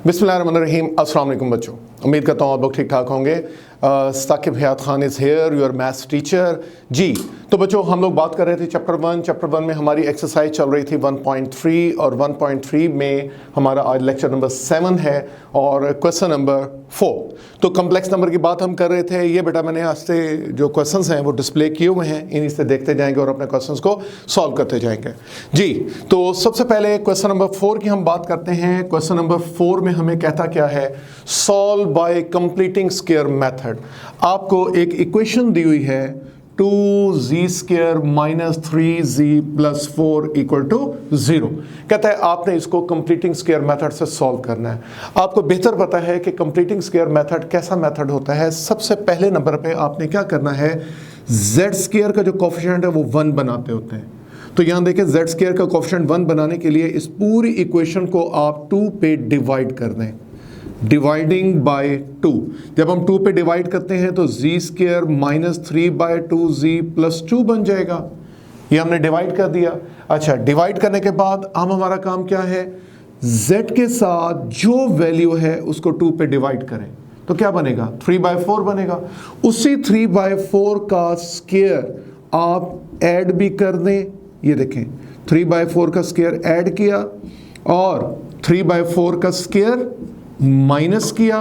बिस्मिल्लाहिर्रहमानिर्रहीम। अस्सलाम वालेकुम बच्चों, उम्मीद करता हूँ आप लोग ठीक ठाक होंगे। Saqib Hayat Khan is here, your maths teacher. जी तो बच्चों, हम लोग बात कर रहे थे चैप्टर वन में हमारी एक्सरसाइज चल रही थी 1.3 और 1.3 में हमारा आज लेक्चर नंबर 7 है और क्वेश्चन नंबर 4। तो कम्प्लेक्स नंबर की बात हम कर रहे थे। ये बेटा मैंने आज से जो क्वेश्चंस हैं वो डिस्प्ले किए हुए हैं, इन्हीं से देखते जाएंगे और अपने क्वेश्चंस को सॉल्व करते जाएंगे। जी तो सबसे पहले क्वेश्चन नंबर 4 की हम बात करते हैं। क्वेश्चन नंबर 4 में हमें कहता क्या है, solve by completing square method. आपको एक इक्वेशन दी हुई है 2z² - 3z + 4 = 0। कहता है आपने इसको कंप्लीटिंग स्क्वायर मेथड से सॉल्व करना है। आपको बेहतर पता है कि कंप्लीटिंग स्क्वायर मेथड कैसा मेथड होता है। सबसे पहले नंबर पे आपने क्या करना है, z² का जो कोफिशिएंट है वो 1 बनाते होते हैं। तो यहाँ देखें, z² का कोफिशिएंट 1 बनाने के लिए इस पूरी इक्वेशन को आप 2 पे डिवाइड कर दें, डिवाइडिंग बाय 2। जब हम 2 पे डिवाइड करते हैं तो z² - 3/2z + 2 बन जाएगा। ये हमने डिवाइड कर दिया। अच्छा, डिवाइड करने के बाद अब हमारा काम क्या है, z के साथ जो वैल्यू है उसको 2 पे डिवाइड करें तो क्या बनेगा, 3/4 बनेगा। उसी 3/4 का स्क्वायर आप ऐड भी कर दें। ये देखें, 3/4 का स्क्वायर ऐड किया और 3/4 का स्क्वायर माइनस किया,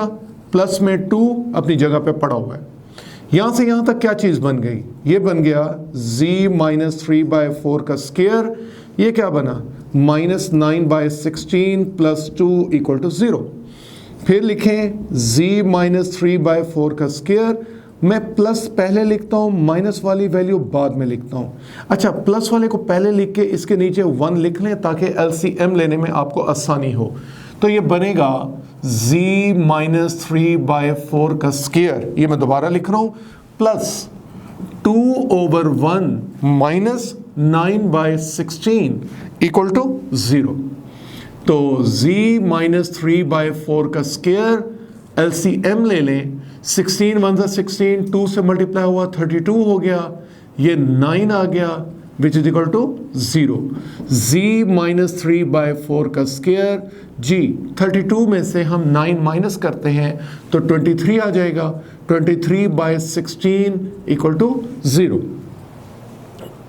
प्लस में 2 अपनी जगह पे पड़ा हुआ है। यहां से यहां तक क्या चीज बन गई, ये बन गया z - 3/4 का स्क्वायर। ये क्या बना, -9/16 + 2 = 0। फिर लिखें z - 3/4 का स्क्वायर। मैं प्लस पहले लिखता हूं, माइनस वाली वैल्यू बाद में लिखता हूं। अच्छा, प्लस वाले को पहले लिख के इसके नीचे 1 लिख लें ताकि LCM लेने में आपको आसानी हो। तो ये बनेगा z - 3/4 का स्क्वायर, ये मैं दोबारा लिख रहा हूं, प्लस 2/1 - 9/16 = 0। तो z - 3/4 का स्क्वायर LCM ले लें। 16 1 = 16, 2 से मल्टीप्लाई हुआ 32 हो गया, ये 9 आ गया, which is equal to 0। z - 3/4 का स्क्वायर, जी 32 में से हम 9 माइनस करते हैं तो 23 आ जाएगा। 23/16 = 0।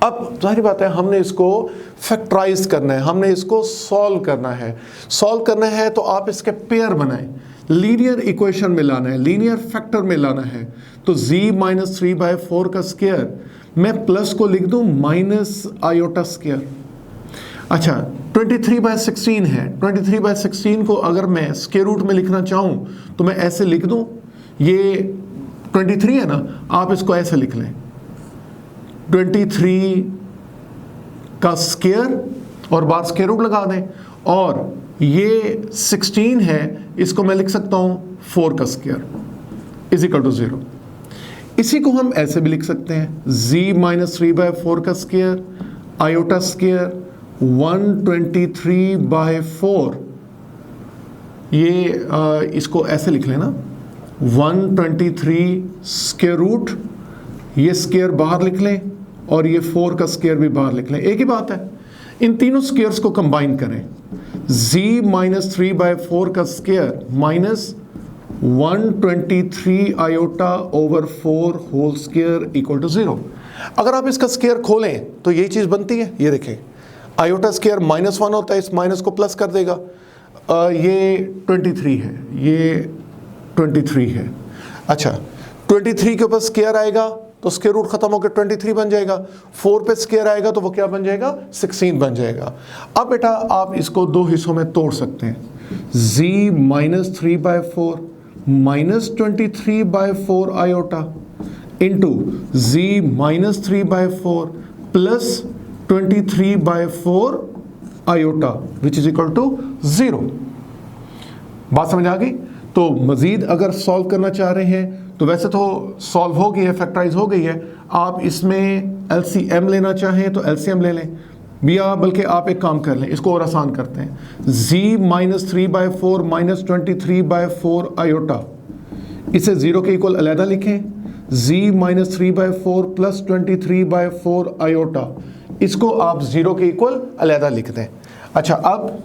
अब जाहिर बात है हमने इसको फैक्टराइज करना है, हमने इसको सॉल्व करना है। सॉल्व करना है तो आप इसके पेयर बनाएं, लीनियर इक्वेशन में लाना है, लीनियर फैक्टर में लाना है। तो z - 3/4 का स्क्वायर मैं प्लस को लिख दूं -i²। अच्छा, 23/16 है। 23/16 को अगर मैं स्क्वायर रूट में लिखना चाहूं तो मैं ऐसे लिख दूं, ये 23 है ना, आप इसको ऐसे लिख लें 23 का स्क्वायर और बाद स्क्वायर रूट लगा दें। और ये 16 है, इसको मैं लिख सकता हूं 4 का स्क्वायर = 0। इसी को हम ऐसे भी लिख सकते हैं, z - 3/4 का स्क्वायर i², 123/4। ये इसको ऐसे लिख लेना 123 स्क्वायर रूट, ये स्क्वायर बाहर लिख लें और ये 4 का स्क्वायर भी बाहर लिख लें, एक ही बात है। इन तीनों स्क्वायर्स को कंबाइन करें, z - 3/4 का स्क्वायर -123i/4 होल स्क्वायर = 0। अगर आप इसका स्क्वायर खोलें तो यही चीज़ बनती है। ये देखें, i² -1 होता है, इस माइनस को प्लस कर देगा। ये 23 है, ये 23 है। अच्छा, 23 के ऊपर स्क्वायर आएगा तो स्क्वायर रूट खत्म होकर 23 बन जाएगा। 4 पे स्क्वायर आएगा तो वो क्या बन जाएगा, 16 बन जाएगा। अब बेटा आप इसको दो हिस्सों में तोड़ सकते हैं, z - 3/4 -23/4 i/ into z - 3/4 plus 23/4 i/, which is equal to 0। बात समझ आ गई। तो मजीद अगर सॉल्व करना चाह रहे हैं तो वैसे तो सॉल्व हो गई है, फैक्टराइज हो गई है। आप इसमें LCM लेना चाहें तो LCM ले लें, या बल्कि आप एक काम कर लें, इसको और आसान करते हैं, z - 3/4 -23/4 i/, इसे 0 के इक्वल अलहदा लिखें। z - 3/4 + 23/4 i/, इसको आप 0 के इक्वल अलहदा लिख दें। अच्छा, अब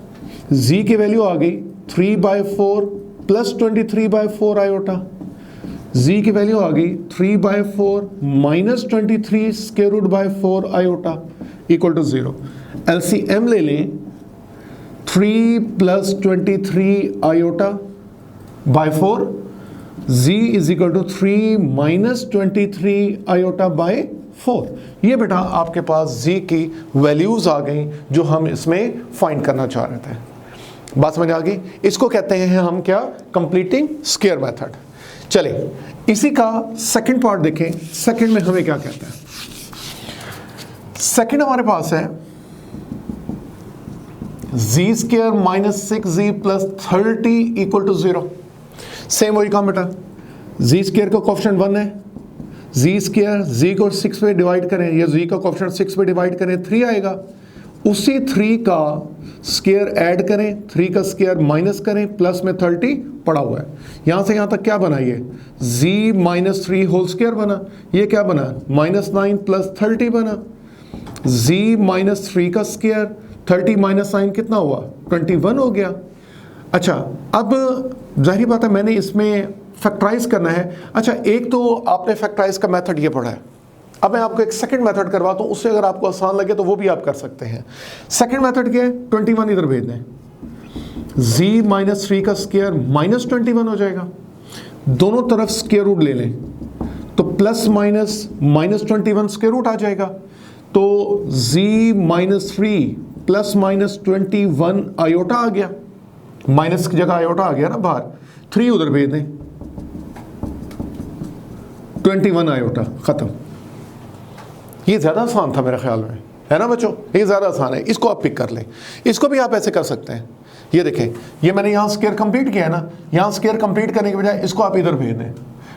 z की वैल्यू आ गई 3/4 प्लस 23/4 आयोटा। z की वैल्यू आ गई 3/4 minus 23 square root by 4 iota equal to 0। LCM ले लें 3 plus 23 iota by 4, z is equal to 3 minus 23 iota by 4। ये बेटा आपके पास z की वैल्यूज आ गई जो हम इसमें फाइंड करना चाह रहे थे। बात समझ आ गई? इसको कहते हैं हम क्या, कंप्लीटिंग स्क्वायर मेथड। चले इसी का सेकंड पार्ट देखें। सेकंड में हमें क्या कहता है? सेकंड हमारे पास है z square minus 6z plus 30 equal to 0। Same वही काम बेटा, z स्क्वायर का कोएफिशिएंट 1 है, z स्क्वायर z को 6 पे डिवाइड करें या z का कोएफिशिएंट 6 पे डिवाइड करें 3 आएगा। उसी 3 का स्क्वायर ऐड करें, 3 का स्क्वायर माइनस करें, प्लस में 30 पड़ा हुआ है। यहां से यहां तक क्या बना, ये z माइनस 3 होल स्क्वायर बना। ये क्या बना, -9 प्लस 30 बना। z माइनस 3 का स्क्वायर, 30 माइनस 9 कितना हुआ, 21 हो गया। अच्छा, अब जाहिर बात है मैंने इसमें फैक्टराइज करना है। अच्छा, एक तो आपने फैक्टराइज का मेथड ये पढ़ा है, अब मैं आपको एक सेकंड मेथड करवाता हूं, उससे अगर आपको आसान लगे तो वो भी आप कर सकते हैं। सेकंड मेथड क्या है, 21 इधर भेज दें, z माइनस 3 का स्क्वायर माइनस 21 हो जाएगा। दोनों तरफ स्क्वायर रूट ले लें तो plus minus minus 21 square root आ जाएगा। तो z minus 3 plus minus 21 iota आ गया, माइनस की जगह आयोटा आ गया ना बाहर, 3 उधर भेज दें, 21 आयोटा, खत्म। ये ज्यादा आसान था मेरे ख्याल में, है ना बच्चों? ये ज्यादा आसान है, इसको आप पिक कर लें। इसको भी आप ऐसे कर सकते हैं। ये देखें, ये मैंने यहाँ स्क्वायर कंप्लीट किया है ना, यहाँ स्क्वायर कंप्लीट करने के बजाय इसको आप इधर भेज दें,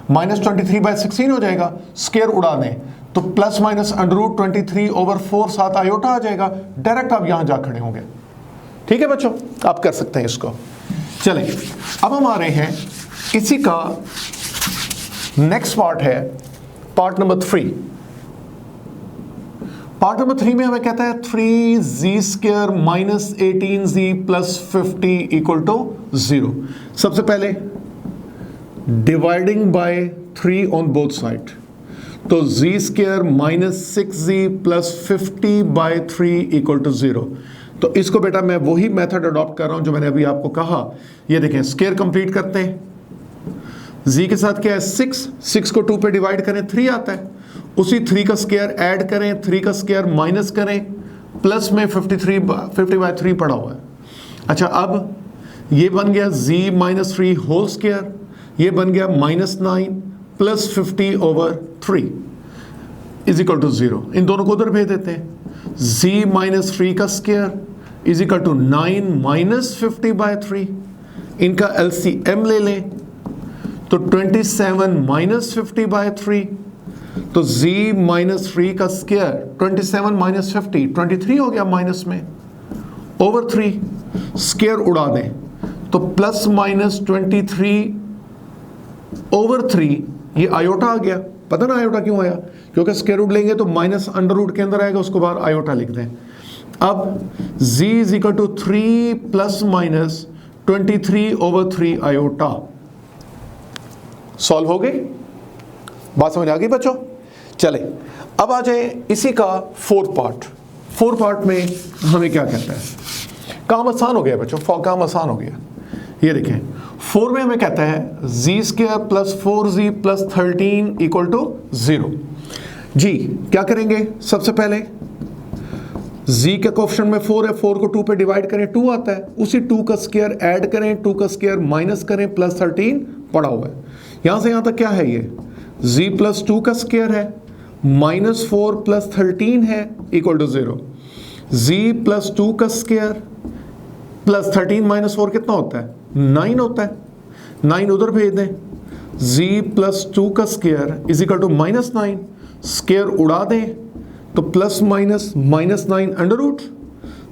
-23/16 हो जाएगा, स्क्वायर उड़ा दें तो प्लस माइनस √23/4 7 आयोटा आ जाएगा। डायरेक्ट आप यहाँ जा खड़े होंगे। ठीक है बच्चों, आप कर सकते हैं इसको। चलें, अब हम आ रहे हैं इसी का नेक्स्ट पार्ट है, पार्ट नंबर 3। पार्ट नंबर 3 में हमें कहता है 3z square minus 18z plus 50 equal to 0। सबसे पहले dividing by 3 on both side, तो z square minus 6z plus 50 by 3 equal to 0। तो इसको बेटा मैं वही मेथड अडॉप्ट कर रहा हूं जो मैंने अभी आपको कहा। ये देखें, स्क्वायर कंप्लीट करते हैं, z के साथ क्या है 6 को 2 पे डिवाइड करें 3 आता है। उसी 3 का स्क्वायर ऐड करें, 3 का स्क्वायर माइनस करें, प्लस में 50/3 पड़ा हुआ है। अच्छा, अब ये बन गया z माइनस 3 होल स्क्वायर, ये बन गया -9 प्लस 50/3 इज इक्वल टू 0। इन दोनों को उधर भेज देते हैं, z माइनस 3 का square is equal to 9 minus 50/3। इनका LCM ले लें तो 27 माइनस 50/3, तो z माइनस 3 का स्क्वायर 27 माइनस 50 23 हो गया माइनस में, ओवर 3 स्क्वायर उड़ा दें तो प्लस माइनस 23/3, ये आयोटा आ गया। पता ना आयोटा क्यों आया, क्योंकि स्क्वायर रूट लेंगे तो माइनस अंडर रूट के अंदर आएगा, उसको बाहर आयोटा लिख दें। अब z is equal to 3 plus minus 23/3 iota. Solve हो गई? बात समझ आ गई बच्चों? चले, अब आ जाए इसी का फोर्थ पार्ट में हमें क्या कहता है। काम आसान हो गया बच्चों, काम आसान हो गया। ये देखें, 4 में हमें कहता है z square plus 4z plus 13 equal to 0। जी क्या करेंगे, सबसे पहले z के कोएफिशिएंट में 4 है, 4 को 2 पे डिवाइड करें 2 आता है। उसी 2 का स्क्वायर ऐड करें, 2 का स्क्वायर माइनस करें, प्लस 13 पड़ा हुआ है। यहां से यहां तक क्या है, ये z प्लस 2 का स्क्वायर है, -4 प्लस 13 है इक्वल टू 0। z प्लस 2 का स्क्वायर प्लस 13 माइनस 4 कितना होता है, 9 होता है। 9 उधर भेज दें, z प्लस 2 का square is equal to -9, square उड़ा दें तो plus minus -9 under root,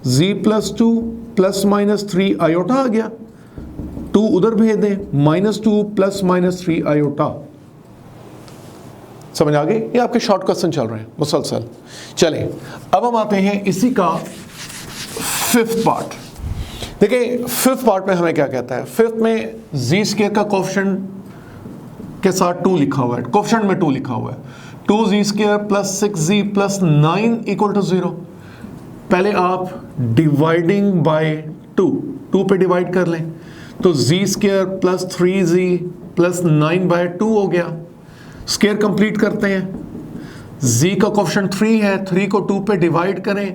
z plus 2 plus minus 3 iota आ गया, 2 उधर भेज दें, -2 प्लस -3 आयोटा। समझ आ गई? ये आपके शॉर्ट क्वेश्चन चल रहे हैं मुसलसल। चलें, अब हम आते हैं इसी का 5th पार्ट। देखिए फिफ्थ पार्ट में हमें क्या कहता है, फिफ्थ में जी स्क्वायर का कोफिशिएंट के साथ 2 लिखा हुआ है, कोफिशिएंट में 2 लिखा हुआ है, 2z square plus 6z plus 9 equal to 0। पहले आप डिवाइडिंग बाय 2 पे डिवाइड कर लें, तो z square plus 3z plus 9 by 2 हो गया। स्क्वायर कंप्लीट करते हैं, z का कोफिशिएंट 3 है, 3 को 2 पे डिवाइड करें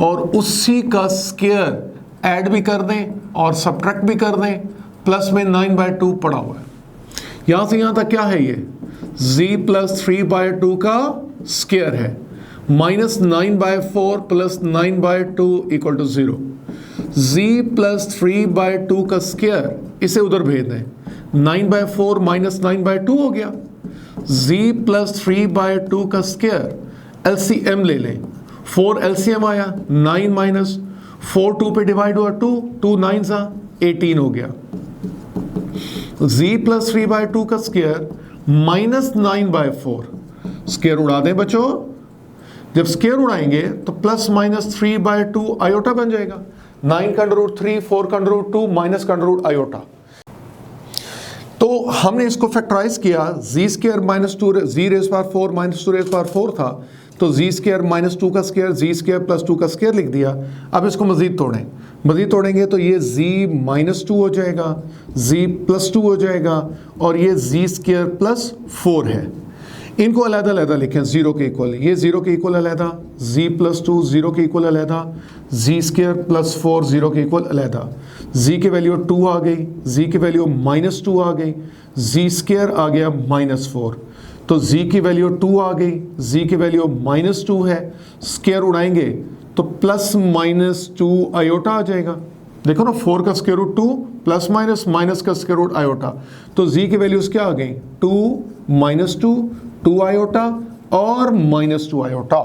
और उसी का स्क्वायर ऐड भी कर दें और सब्ट्रैक्ट भी कर दें, प्लस में 9 बाय 2 पड़ा हुआ है। यहां से यहां तक क्या है, ये z प्लस 3 बाय 2 का स्क्वायर है, minus 9 by 4 plus 9 by 2 equal to 0। z plus 3 by 2 का स्क्वायर, इसे उधर भेज दें, 9 बाय 4 माइनस 9 बाय 2 हो गया। z प्लस 3 बाय 2 का स्क्वायर एलसीएम ले लें, 4 एलसीएम आया, 9 माइनस 4 2 पे डिवाइड हुआ 2 9 सा 18 हो गया। z प्लस 3 बाय 2 का स्क्वायर माइनस 9 बाय 4, स्क्वायर उड़ा दें बच्चों, जब स्क्वायर उड़ाएंगे तो प्लस माइनस 3 बाय 2 आयोटा बन जाएगा, 9 का अंडर रूट 3, 4 का अंडर रूट 2, माइनस का अंडर रूट आयोटा। तो हमने इसको फैक्टराइज किया, z square minus 2 z raise power 4 minus 2 raise power 4 था, तो जी स्क्वायर माइनस 2 का स्क्वायर, जी स्क्वायर प्लस 2 का स्क्वायर लिख दिया। अब इसको मजीद तोड़ेंगे तो ये z माइनस 2 हो जाएगा, z प्लस 2 हो जाएगा और ये z स्क्वायर प्लस 4 है। इनको अलग अलग लिखें, 0 के इक्वल, ये 0 के इक्वल अलहदा, z प्लस 2 0 के इक्वल अलहदा, z स्क्वायर प्लस 4 0 के इक्वल अलहदा। z की वैल्यू 2 आ गई, z की वैल्यू माइनस 2 आ गई, z स्क्वायर आ गया माइनस 4, तो z की वैल्यू 2 आ गई, z की वैल्यू माइनस 2 है, स्क्वायर उड़ाएंगे तो प्लस माइनस 2 आयोटा आ जाएगा। देखो ना, 4 का square root 2 plus minus minus का स्क्वायर रूट आयोटा, तो z की वैल्यूज क्या आ गई, 2 माइनस 2 आयोटा और माइनस 2 आयोटा।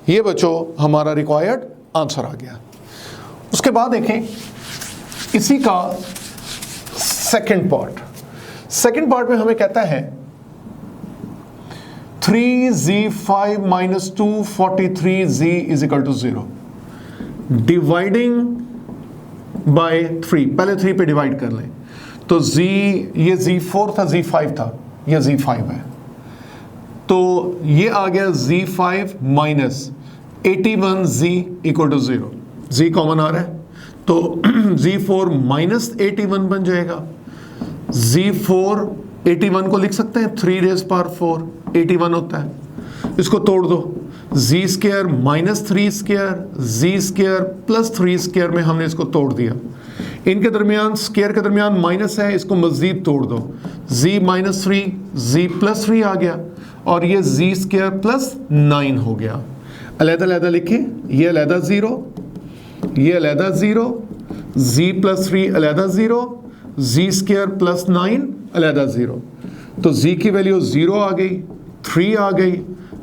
ये बच्चों हमारा रिक्वायर्ड आंसर आ गया। उसके बाद देखें इसी का सेकंड पार्ट में हमें कहता है 3z5 minus 2 43z is equal to 0। Dividing by 3, पहले 3 पे डिवाइड कर लें, तो z, ये z4 था, z5 था, ये z5 है, तो ये आ गया z5 minus 81z equal to 0। z common आ रहा है तो z4 माइनस 81 बन जाएगा। z4 81 को लिख सकते हैं 3 रेज पावर 4, 81 होता है, इसको तोड़ दो, z square minus 3 square, z square plus 3 square में हमने इसको तोड़ दिया। इनके दरमियान, स्क्वायर के दरमियान माइनस है, इसको मजीद तोड़ दो, z माइनस 3, z प्लस 3 आ गया और ये z स्क्वायर प्लस 9 हो गया। अलहदा लिखे, ये अलहदा 0, ये अलहदा 0, z प्लस 3 अलहदा 0, z स्क्वायर प्लस 9 अलहदा 0, तो z की वैल्यू 0 आ गई, 3 आ गई,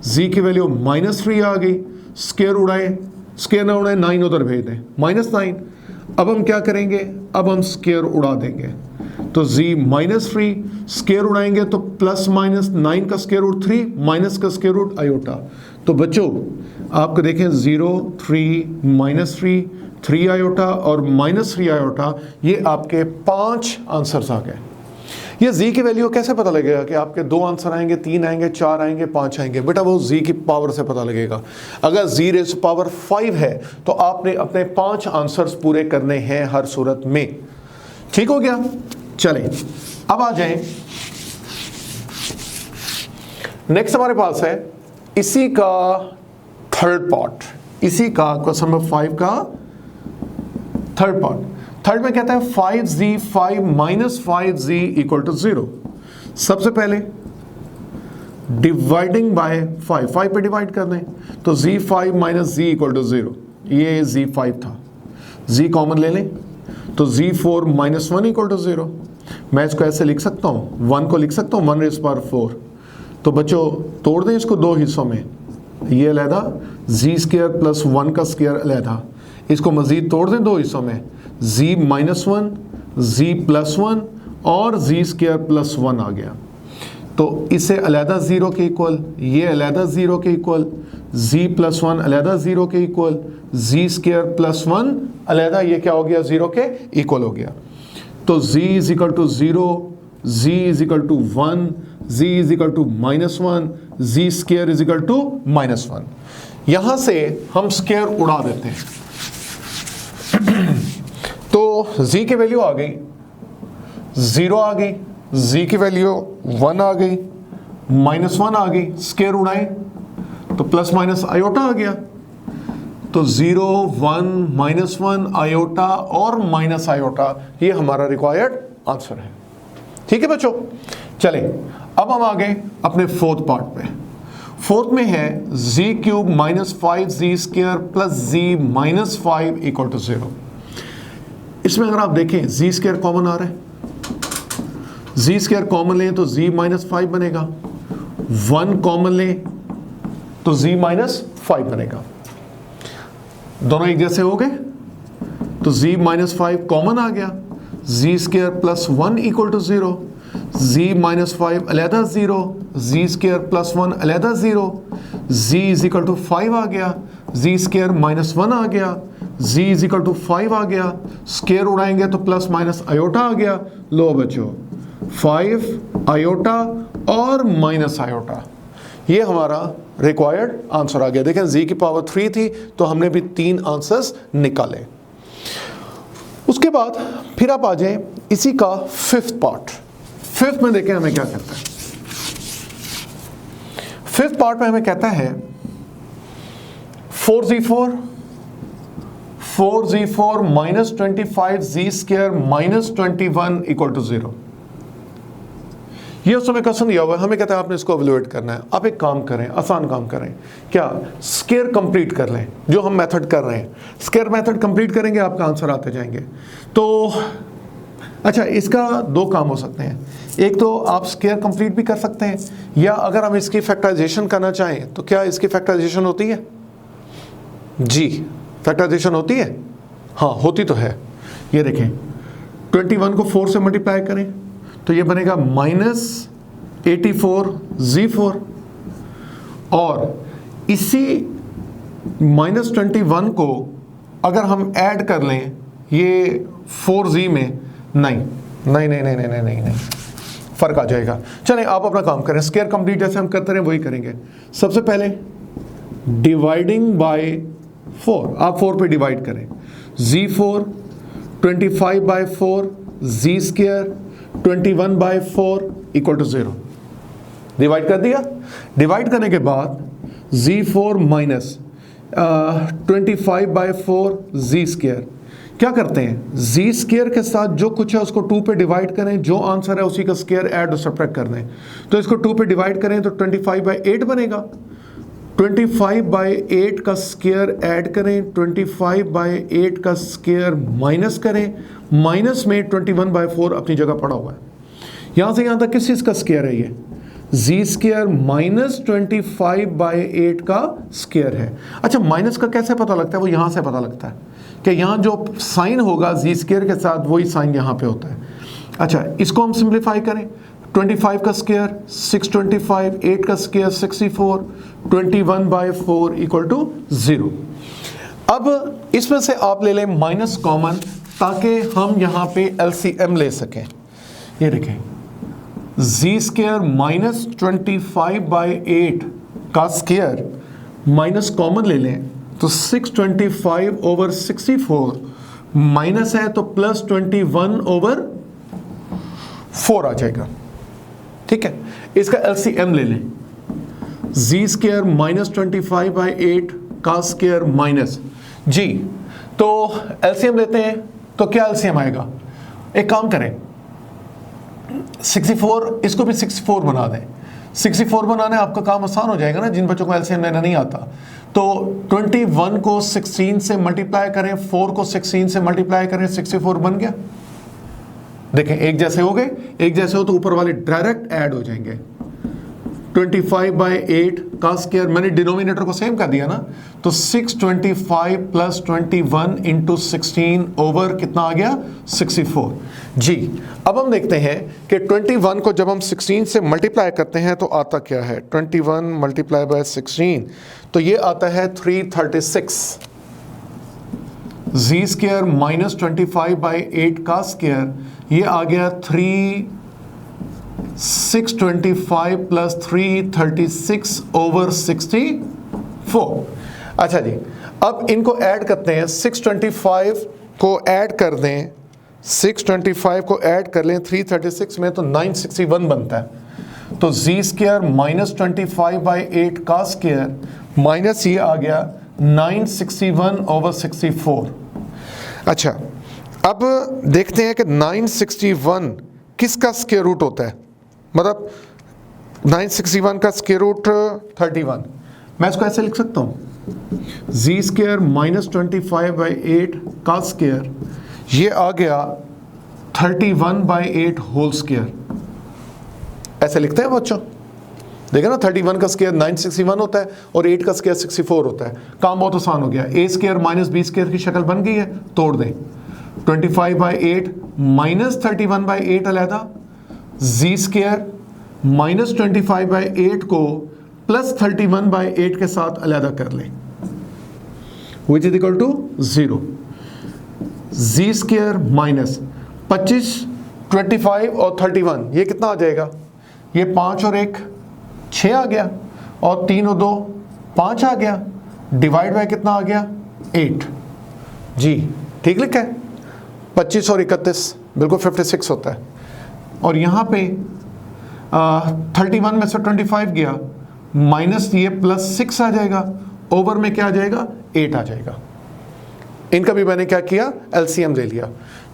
z की वैल्यू माइनस 3 आ गई, स्क्वायर उड़ाए, स्क्वायर ना उड़ाए, 9 उधर भेज दें, माइनस 9। अब हम क्या करेंगे, अब हम स्क्वायर उड़ा देंगे, तो z माइनस 3, स्क्वायर उड़ाएंगे तो प्लस माइनस 9 का स्क्वायर रूट 3 माइनस का स्क्वायर रूट आयोटा। तो बच्चों आपको देखें 0 3 माइनस 3 आयोटा और माइनस 3 आयोटा, ये आपके 5 आंसर्स आ गए। ये z की वैल्यू कैसे पता लगेगा कि आपके 2 आंसर आएंगे, 3 आएंगे, 4 आएंगे, 5 आएंगे? बेटा वो z की पावर से पता लगेगा। अगर z रेज़ पावर 5 है तो आपने अपने 5 आंसर्स पूरे करने हैं हर सूरत में। ठीक हो गया? चलें अब आ जाएं, नेक्स्ट हमारे पास है इसी का थर्ड पार्ट, इसी का क्वेश्चन नंबर 5 का थर्ड पार्ट। थर्ड में कहता है 5z5 minus 5z equal to 0। सबसे पहले डिवाइडिंग बाय 5 पे डिवाइड कर दें, तो z5 minus z equal to 0, ये z5 था, z कॉमन ले लें तो z4 माइनस 1 इक्वल टू 0। मैं इसको ऐसे लिख सकता हूँ, 1 को लिख सकता हूँ 1 रेज़ पावर 4। तो बच्चों तोड़ दें इसको 2 हिस्सों में, ये अलहदा z स्क्वायर प्लस 1 का स्क्वायर अलहदा, इसको मज़ीद तोड़ दें 2 हिस्सों में, z माइनस 1, z प्लस 1 और z स्क्वायर प्लस 1 आ गया। तो इसे अलहदा 0 के इक्वल, ये अलहदा 0 के इक्वल, जी प्लस वन अलहदा जीरो के इक्वल, जी स्क्वायर प्लस वन अलहदा, ये क्या हो गया, जीरो के इक्वल हो गया। तो z is equal to zero, z is equal to one, z is equal to minus one, z square is equal to minus one. यहां से हम स्क्वायर उड़ा देते हैं तो z की वैल्यू आ गई, जीरो आ गई, z की वैल्यू वन आ गई, माइनस वन आ गई, स्क्वायर उड़ाए तो प्लस माइनस आयोटा आ गया। तो zero, one, minus one, iota और माइनस आयोटा, ये हमारा रिक्वायर्ड आंसर है। ठीक है बच्चों, चलें अब हम आ गए अपने फोर्थ पार्ट पे। फोर्थ में है z cube minus five z square plus z minus five equal to zero. इसमें अगर आप देखें जी स्क्वायर कॉमन आ रहा है, जी स्क्वायर कॉमन लें तो जी माइनस फाइव बनेगा, वन कॉमन लें तो जी माइनस फाइव बनेगा। दोनों एक जैसे हो गए तो z माइनस फाइव कॉमन आ गया, z square plus one equal to zero, z minus five अलहदा zero, z square plus one अलहदा zero, z is equal to five आ गया, जी स्क्वायर माइनस वन आ गया, z is equal to five आ गया, स्क्वायर उड़ाएंगे तो plus minus iota आ गया। लो बच्चों, फाइव आयोटा और माइनस आयोटा, ये हमारा रिक्वायर्ड आंसर आ गया। देखें z की पावर 3 थी तो हमने भी 3 आंसर्स निकाले। उसके बाद फिर आप आ जाएं इसी का फिफ्थ पार्ट। फिफ्थ में देखें हमें क्या कहता है। फिफ्थ पार्ट में हमें कहता है 4z4 minus 25 z square minus 21 equal to zero. ये उस समय क्वेश्चन दिया हुआ है, हमें कहता है आपने इसको एवेलुएट करना है। आप एक काम करें, आसान काम करें, क्या स्क्वायर कंप्लीट कर लें, जो हम मेथड कर रहे हैं स्क्वायर मेथड कंप्लीट करेंगे, आपका आंसर आते जाएंगे। तो अच्छा, इसका दो काम हो सकते हैं, एक तो आप स्क्वायर कंप्लीट भी कर सकते हैं, या अगर हम इसकी फैक्टराइजेशन करना चाहें तो क्या इसकी फैक्टराइजेशन होती है? जी, फैक्टराइजेशन होती है, हाँ होती तो है। ये देखें 21 को 4 से मल्टीप्लाई करें तो ये बनेगा माइनस 84 Z4, और इसी माइनस 21 को अगर हम ऐड कर लें ये 4Z में, नहीं, फर्क आ जाएगा। चलें आप अपना काम करें, स्क्वायर कंप्लीट जैसे हम करते रहे वही करेंगे। सबसे पहले डिवाइडिंग बाय 4, आप 4 पे डिवाइड करें, Z4 25 by 4 z square 21 by 4 equal to zero. Divide कर दिया, डिवाइड करने के बाद Z4 minus 25 by 4 z square, क्या करते हैं जी स्क्वायर के साथ जो कुछ है उसको 2 पे डिवाइड करें, जो आंसर है उसी का स्क्वायर ऐड और सब्ट्रैक्ट कर दें। तो इसको 2 पे डिवाइड करें तो 25 बाय 8 बनेगा, 25 बाय 8 का स्क्वायर ऐड करें, 25 बाय 8 का स्क्वायर माइनस करें, माइनस में 21 बाय 4 अपनी जगह पड़ा हुआ है। यहाँ से यहाँ तक किस चीज़ का स्क्वायर है? ये जी स्क्वायर माइनस 25 बाय 8 का स्क्वायर है। अच्छा, माइनस का कैसे पता लगता है? वो यहाँ से पता लगता है कि यहाँ जो साइन होगा जी स्क्वायर के साथ वही साइन यहाँ पे होता है। अच्छा, इसको हम सिंप्लीफाई करें, 25 का स्क्वायर 625, 8 का स्क्वायर 64, 21 बाय 4 इक्वल टू 0। अब इसमें से आप ले लें माइनस कॉमन ताकि हम यहाँ पे एलसीएम ले सकें। ये देखें जी स्क्वायर माइनस 25 बाय 8 का स्क्वायर माइनस कॉमन ले लें तो 625 ओवर 64 माइनस है तो प्लस 21 ओवर 4 आ जाएगा। ठीक है, इसका एलसीएम ले लें, जी स्क्वायर माइनस 25 बाई 8 का स्क्वायर माइनस जी। तो एलसीएम लेते हैं तो क्या एलसीएम आएगा? एक काम करें 64, इसको भी 64 बना दें। 64 बनाने आपका काम आसान हो जाएगा ना, जिन बच्चों को एलसीएम लेना नहीं आता। तो 21 को 16 से मल्टीप्लाई करें, 4 को 16 से मल्टीप्लाई करें, 64 बन गया। देखें एक जैसे हो गए, एक जैसे हो तो ऊपर वाले डायरेक्ट ऐड हो जाएंगे। 25/8 का स्क्वायर, मैंने डिनोमिनेटर को सेम कर दिया ना, तो 625 प्लस 21 इंटू 16 ओवर कितना आ गया 64। जी अब हम देखते हैं कि 21 को जब हम 16 से मल्टीप्लाई करते हैं तो आता क्या है, 21 मल्टीप्लाई बाय 16 तो ये आता है 336। जी स्क्वायर माइनस 25/8 का स्क्वायर ये आ गया 625 प्लस 336 ओवर 64। अच्छा जी, अब इनको ऐड करते हैं, 625 को ऐड कर दें, 625 को ऐड कर लें 336 में तो 961 बनता है। तो जी स्क्वायर माइनस 25/8 का स्क्वायर माइनस ये आ गया 961 ओवर 64। अच्छा अब देखते हैं कि 961 किसका स्क्वायर रूट होता है, मतलब 961 का स्क्वायर रूट 31। मैं इसको ऐसे लिख सकता हूँ, जी स्क्वायर माइनस 25/8 का स्क्वायर ये आ गया 31/8 होल स्क्वायर। ऐसे लिखते हैं बच्चों, देखा ना 31 का स्क्वायर 961 होता है और 8 का स्क्वायर 64 होता है। काम बहुत आसान हो गया, ए स्क्वायर माइनस बी स्क्वायर की शक्ल बन गई है, तोड़ दें। 25/8 माइनस 31/8 अलहदा, जी स्क्वायर माइनस 25/8 को प्लस 31/8 के साथ अलहदा कर लें, which is equal to 0। Z square minus 25, 25 और 31 ये कितना आ जाएगा, ये 5 और 1 6 आ गया और 3 और 2 5 आ गया, डिवाइड बाय कितना आ गया 8। जी ठीक लिखा है, 25 और 31 बिल्कुल 56 होता है। और यहाँ पे 31 में से 25 गया, माइनस ये प्लस 6 आ जाएगा, ओवर में क्या आ जाएगा 8 आ जाएगा। इनका भी मैंने क्या किया, एलसीएम ले लिया।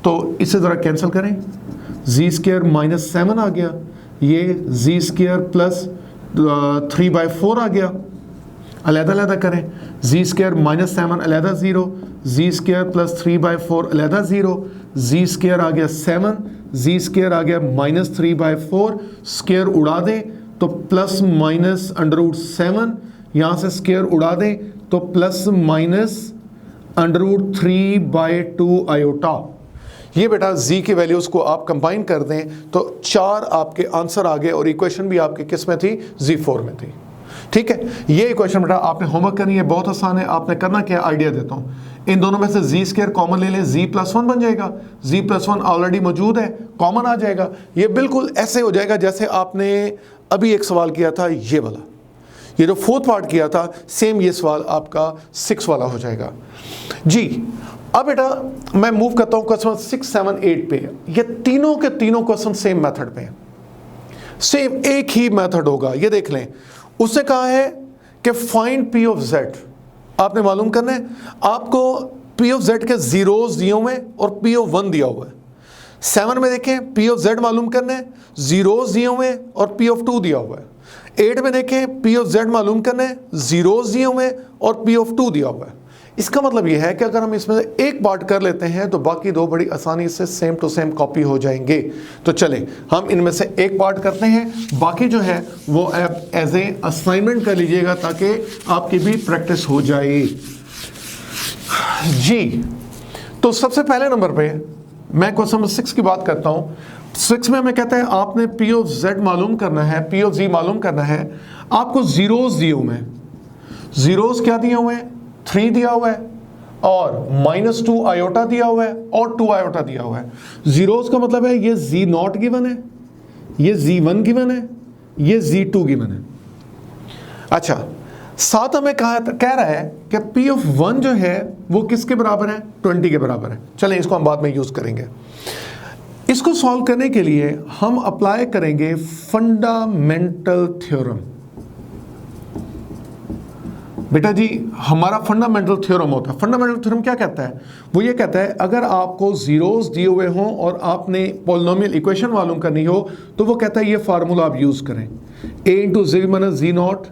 तो इसे ज़रा कैंसिल करें, जी स्क्वायर माइनस 7 आ गया, ये जी स्क्वायर प्लस 3/4 आ गया, अलहदा अलहदा करें, जी स्क्वायर माइनस 7 अलहदा 0, जी स्क्वायर प्लस 3/4 अलहदा 0, जी स्क्वायर आ गया 7, जी स्क्वायर आ गया माइनस 3/4, स्क्वायर उड़ा दें तो प्लस माइनस √7, यहाँ से स्क्वायर उड़ा दें तो प्लस माइनस √3/2 आयोटा। ये बेटा जी की वैल्यूज़ को आप कंबाइन कर दें तो 4 आपके आंसर आ गए और इक्वेशन भी आपकी किस में थी, Z4 में थी। ठीक है, ये इक्वेशन बेटा आपने होमवर्क करनी है, बहुत आसान है। आपने करना क्या, आइडिया देता हूँ, इन दोनों में से जी स्क्वायर कॉमन ले लें, जी प्लस 1 बन जाएगा, जी प्लस 1 ऑलरेडी मौजूद है, कॉमन आ जाएगा। ये बिल्कुल ऐसे हो जाएगा जैसे आपने अभी एक सवाल किया था ये वाला, ये जो 4th पार्ट किया था, सेम ये सवाल आपका 6 वाला हो जाएगा। जी अब बेटा मैं मूव करता हूँ क्वेश्चन 6, 7, 8 पे। ये तीनों के तीनों क्वेश्चन सेम मेथड पे हैं, सेम एक ही मेथड होगा। ये देख लें, उसने कहा है कि फाइंड पी ऑफ जेड, आपने मालूम करना है, आपको पी ऑफ जेड के जीरोस दिए हुए हैं और पी ऑफ 1 दिया हुआ है। 7 में देखें पी ऑफ जेड मालूम करना है, जीरोस दिए हुए हैं और पी ऑफ 2 दिया हुआ है। 8 में देखें पी ऑफ जेड मालूम करना है, जीरोस दिए हुए हैं और पी ऑफ 2 दिया हुआ है। इसका मतलब यह है कि अगर हम इसमें से एक पार्ट कर लेते हैं तो बाकी दो बड़ी आसानी से सेम टू सेम कॉपी हो जाएंगे। तो चलें हम इनमें से एक पार्ट करते हैं, बाकी जो है वो एज ए असाइनमेंट कर लीजिएगा ताकि आपकी भी प्रैक्टिस हो जाए। जी तो सबसे पहले नंबर पे मैं क्वेश्चन नंबर 6 की बात करता हूँ। 6 में हमें कहता है आपने पी ऑफ जेड मालूम करना है, पी ऑफ जी मालूम करना है। आपको जीरोस दिए हुए हैं, जीरोस क्या दिए हुए हैं, 3 दिया हुआ है और -2 आयोटा दिया हुआ है और 2 आयोटा दिया हुआ है। जीरोस का मतलब है ये Z0 गिवन है, ये Z1 गिवन है, ये Z2 गिवन है। अच्छा, साथ हमें कह रहा है कि P ऑफ 1 जो है वो किसके बराबर है, 20 के बराबर है। चलें इसको हम बाद में यूज करेंगे। इसको सॉल्व करने के लिए हम अप्लाई करेंगे फंडामेंटल थ्योरम। बेटा जी हमारा फंडामेंटल थ्योरम होता है। फंडामेंटल थ्योरम क्या कहता है, वो ये कहता है अगर आपको जीरोस दिए हुए हों और आपने पॉलिनोमियल इक्वेशन मालूम करनी हो तो वो कहता है ये फार्मूला आप यूज करें, a into z minus Z0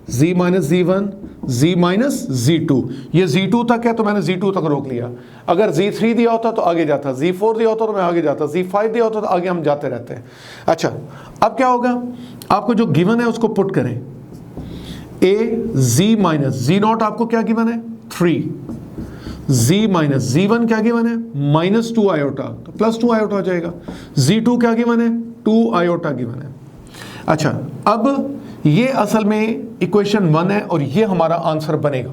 z minus z1, z minus z2। ये z2 तक है तो मैंने z2 तक रोक लिया। अगर z3 दिया होता तो आगे जाता, z4 दिया होता तो मैं आगे जाता, z5 दिया होता तो आगे हम जाते रहते हैं। अच्छा, अब क्या होगा, आपको जो गिवन है उसको पुट करें। a z माइनस z0 आपको क्या गिवन है 3, z माइनस z1 क्या गिवन है -2 आयोटा, तो +2 आयोटा हो जाएगा। z2 क्या गिवन है 2 आयोटा गिवन है। अच्छा, अब ये असल में इक्वेशन 1 है और ये हमारा आंसर बनेगा।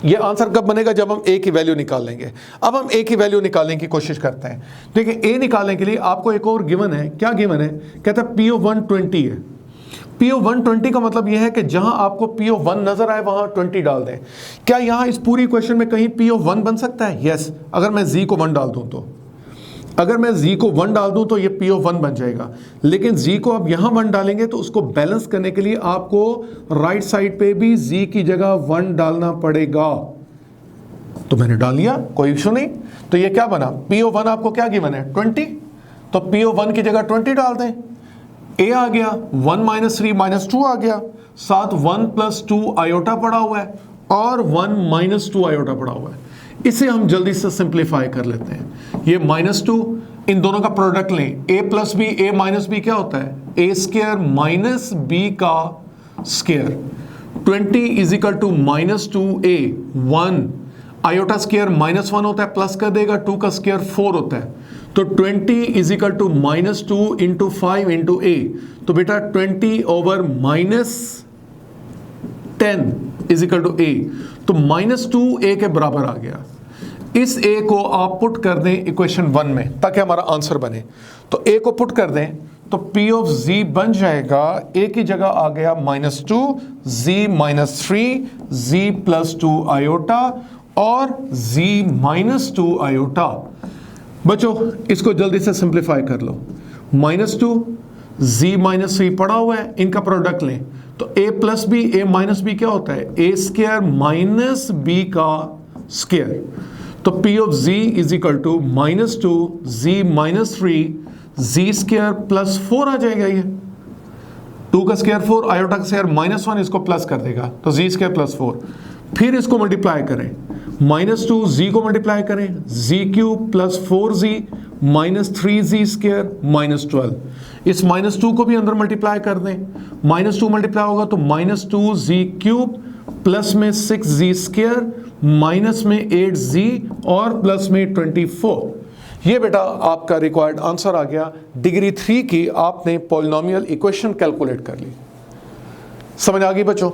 ये आंसर कब बनेगा, जब हम a की वैल्यू निकाल लेंगे। अब हम a की वैल्यू निकालने की कोशिश करते हैं। देखिए, a निकालने के लिए आपको एक और गिवन है। क्या गिवन है, कहता है P of 120 है। P of 120 का मतलब यह है कि जहां आपको P of 1 नजर आए वहां 20 डाल दें। क्या यहां इस पूरी इक्वेशन में कहीं P of 1 बन सकता है? यस, अगर मैं z को 1 डाल दूं तो, अगर मैं z को 1 डाल दूं तो ये P of 1 बन जाएगा। लेकिन z को अब यहां 1 डालेंगे तो उसको बैलेंस करने के लिए आपको राइट साइड पे भी z की जगह 1 डालना पड़ेगा। तो मैंने डाल लिया, कोई इशू नहीं। तो ये क्या बना, P of 1 आपको क्या गिवन है 20, तो P of 1 की जगह 20 डाल दें। a आ गया 1 माइनस 3 माइनस 2 आ गया, साथ 1 प्लस 2 आयोटा पड़ा हुआ है और 1 माइनस 2 आयोटा पड़ा हुआ है। इसे हम जल्दी से सिंप्लीफाई कर लेते हैं। ये -2, इन दोनों का प्रोडक्ट लें, a plus b, a minus b क्या होता है a स्क्वायर माइनस b का स्क्वायर। 20 is equal to -2a, 1 iota square -1 होता है, प्लस कर देगा 2 का स्क्वायर 4 होता है। तो 20 is equal to -2 into 5 into a, तो बेटा 20 over -10 is equal to a, तो -2a के बराबर आ गया। इस a को आप पुट कर दें इक्वेशन 1 में ताकि हमारा आंसर बने। तो a को पुट कर दें तो P of z बन जाएगा, a की जगह आ गया -2, z minus 3, z plus 2 iota और z माइनस 2 आयोटा। बच्चों, इसको जल्दी से सिंप्लीफाई कर लो। -2, z माइनस 3 पड़ा हुआ है, इनका प्रोडक्ट लें तो a plus b, a minus b क्या होता है a स्क्वायर माइनस b का स्क्वायर। तो P of z is equal to -2, z minus 3, z square plus 4 आ जाएगा। ये 2 का स्क्वायर 4, आयोटा का स्क्वायर -1, इसको प्लस कर देगा तो z स्क्वायर प्लस 4। फिर इसको मल्टीप्लाई करें, -2 z को मल्टीप्लाई करें, z cube plus 4z minus 3z square -12। इस -2 को भी अंदर मल्टीप्लाई कर दें, -2 मल्टीप्लाई होगा तो -2z क्यूब प्लस में 6z स्क्वायर माइनस में 8z और प्लस में 24। ये बेटा आपका रिक्वायर्ड आंसर आ गया। डिग्री 3 की आपने पॉलिनोमियल इक्वेशन कैलकुलेट कर ली। समझ आ गई बच्चों?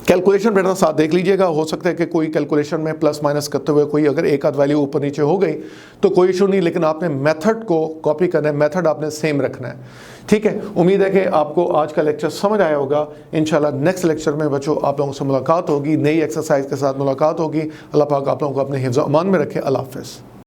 कैलकुलेशन बेटा साथ देख लीजिएगा, हो सकता है कि कोई कैलकुलेशन में प्लस माइनस करते हुए कोई अगर एक आध वैल्यू ऊपर नीचे हो गई तो कोई इशू नहीं, लेकिन आपने मेथड को कॉपी करना है, मेथड आपने सेम रखना है। ठीक है, उम्मीद है कि आपको आज का लेक्चर समझ आया होगा। इंशाल्लाह नेक्स्ट लेक्चर में बच्चों आप लोगों से मुलाकात होगी, नई एक्सरसाइज के साथ मुलाकात होगी। अल्लाह पाक आप लोगों को अपने हिफ्ज़-ओ-अमान में रखे। अल्लाह हाफ़िज़।